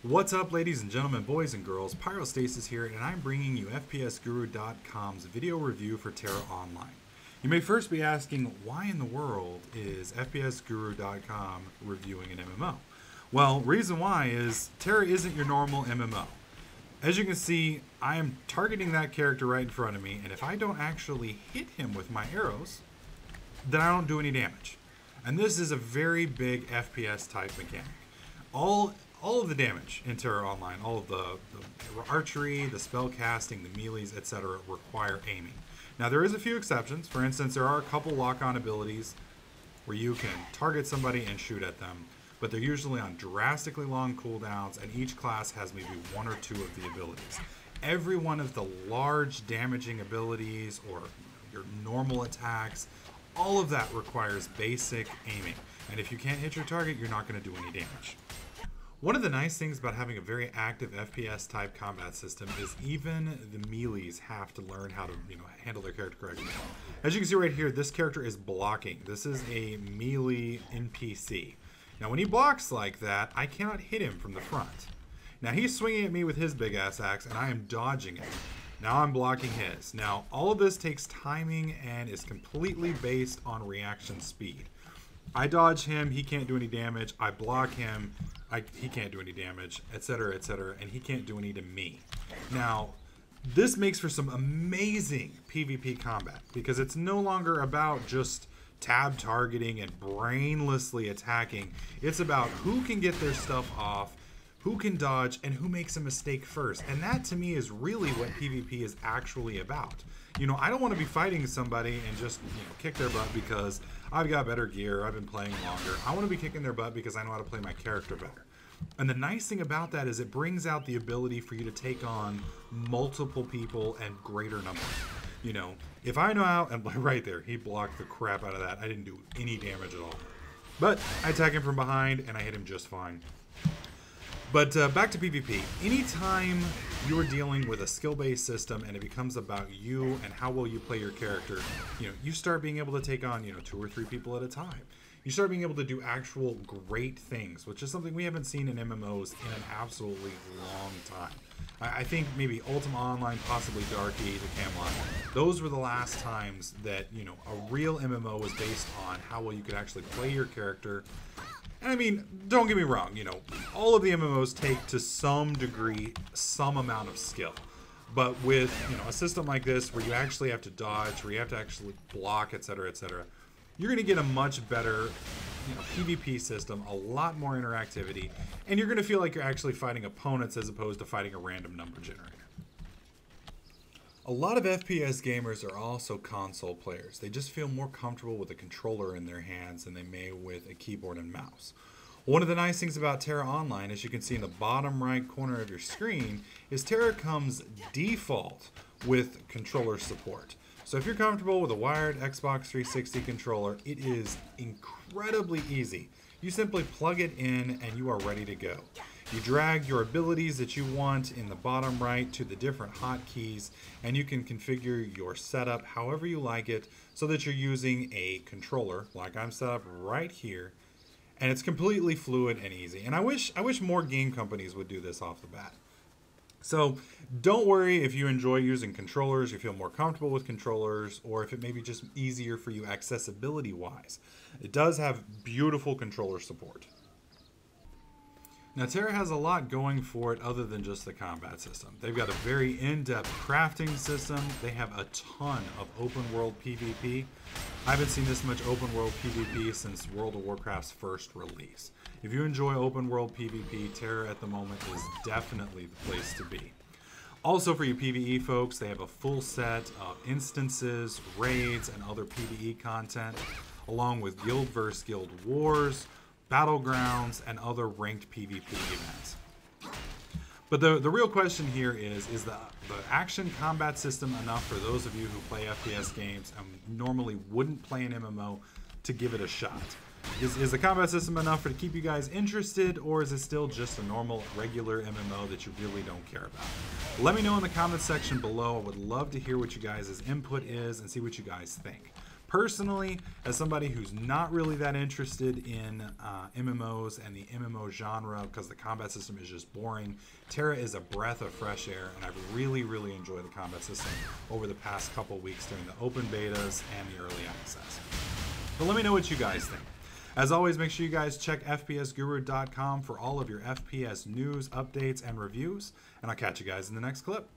What's up, ladies and gentlemen, boys and girls? Pyrostasis here, and I'm bringing you FPSGuru.com's video review for Tera Online. You may first be asking, why in the world is FPSGuru.com reviewing an MMO? Well, reason why is Tera isn't your normal MMO. As you can see, I am targeting that character right in front of me, and if I don't actually hit him with my arrows, then I don't do any damage. And this is a very big FPS type mechanic. All of the damage in Tera Online, all of the archery, the spell casting, the melees, etc. require aiming. Now there is a few exceptions. For instance, there are a couple lock-on abilities where you can target somebody and shoot at them, but they're usually on drastically long cooldowns, and each class has maybe one or two of the abilities. Every one of the large damaging abilities or your normal attacks, all of that requires basic aiming. And if you can't hit your target, you're not going to do any damage. One of the nice things about having a very active FPS type combat system is even the melees have to learn how to handle their character correctly. As you can see right here, this character is blocking. This is a melee NPC. Now when he blocks like that, I cannot hit him from the front. Now he's swinging at me with his big ass axe and I am dodging it. Now I'm blocking his. Now all of this takes timing and is completely based on reaction speed. I dodge him, he can't do any damage. I block him, he can't do any damage, etc., etc., and he can't do any to me. Now, this makes for some amazing PvP combat because it's no longer about just tab targeting and brainlessly attacking. It's about who can get their stuff off, who can dodge, and who makes a mistake first. And that to me is really what PvP is actually about. I don't want to be fighting somebody and just kick their butt because I've got better gear, I've been playing longer. I want to be kicking their butt because I know how to play my character better. And the nice thing about that is it brings out the ability for you to take on multiple people and greater numbers. If I know how, and right there, he blocked the crap out of that. I didn't do any damage at all. But I attack him from behind and I hit him just fine. But back to PvP. Anytime you're dealing with a skill-based system and it becomes about you and how well you play your character, you start being able to take on, 2 or 3 people at a time. You start being able to do actual great things, which is something we haven't seen in MMOs in an absolutely long time. I think maybe Ultima Online, possibly Darky, the Camelot. Those were the last times that, a real MMO was based on how well you could actually play your character. And I mean, don't get me wrong, all of the MMOs take to some degree some amount of skill. But with, a system like this where you actually have to dodge, where you have to actually block, etc., etc., you're going to get a much better, PvP system, a lot more interactivity, and you're going to feel like you're actually fighting opponents as opposed to fighting a random number generator. A lot of FPS gamers are also console players. They just feel more comfortable with a controller in their hands than they may with a keyboard and mouse. One of the nice things about Tera Online, as you can see in the bottom right corner of your screen, is Tera comes default with controller support. So if you're comfortable with a wired Xbox 360 controller, it is incredibly easy. You simply plug it in and you are ready to go. You drag your abilities that you want in the bottom right to the different hotkeys, and you can configure your setup however you like it so that you're using a controller like I'm set up right here, and it's completely fluid and easy. And I wish more game companies would do this off the bat. So don't worry if you enjoy using controllers, you feel more comfortable with controllers, or if it may be just easier for you accessibility wise. It does have beautiful controller support. Now Tera has a lot going for it other than just the combat system. They've got a very in-depth crafting system. They have a ton of open world PvP. I haven't seen this much open world PvP since World of Warcraft's first release. If you enjoy open world PvP, Tera at the moment is definitely the place to be. Also for you PvE folks, they have a full set of instances, raids, and other PvE content, along with guild vs. guild wars, battlegrounds, and other ranked PvP events. But the real question here is the action combat system enough for those of you who play FPS games and normally wouldn't play an MMO to give it a shot? Is the combat system enough to keep you guys interested, or is it still just a normal, regular MMO that you really don't care about? Let me know in the comments section below. I would love to hear what you guys' input is and see what you guys think. Personally, as somebody who's not really that interested in MMOs and the MMO genre because the combat system is just boring, Tera is a breath of fresh air, and I've really, really enjoyed the combat system over the past couple weeks during the open betas and the early access. But let me know what you guys think. As always, make sure you guys check FPSGuru.com for all of your FPS news, updates, and reviews, and I'll catch you guys in the next clip.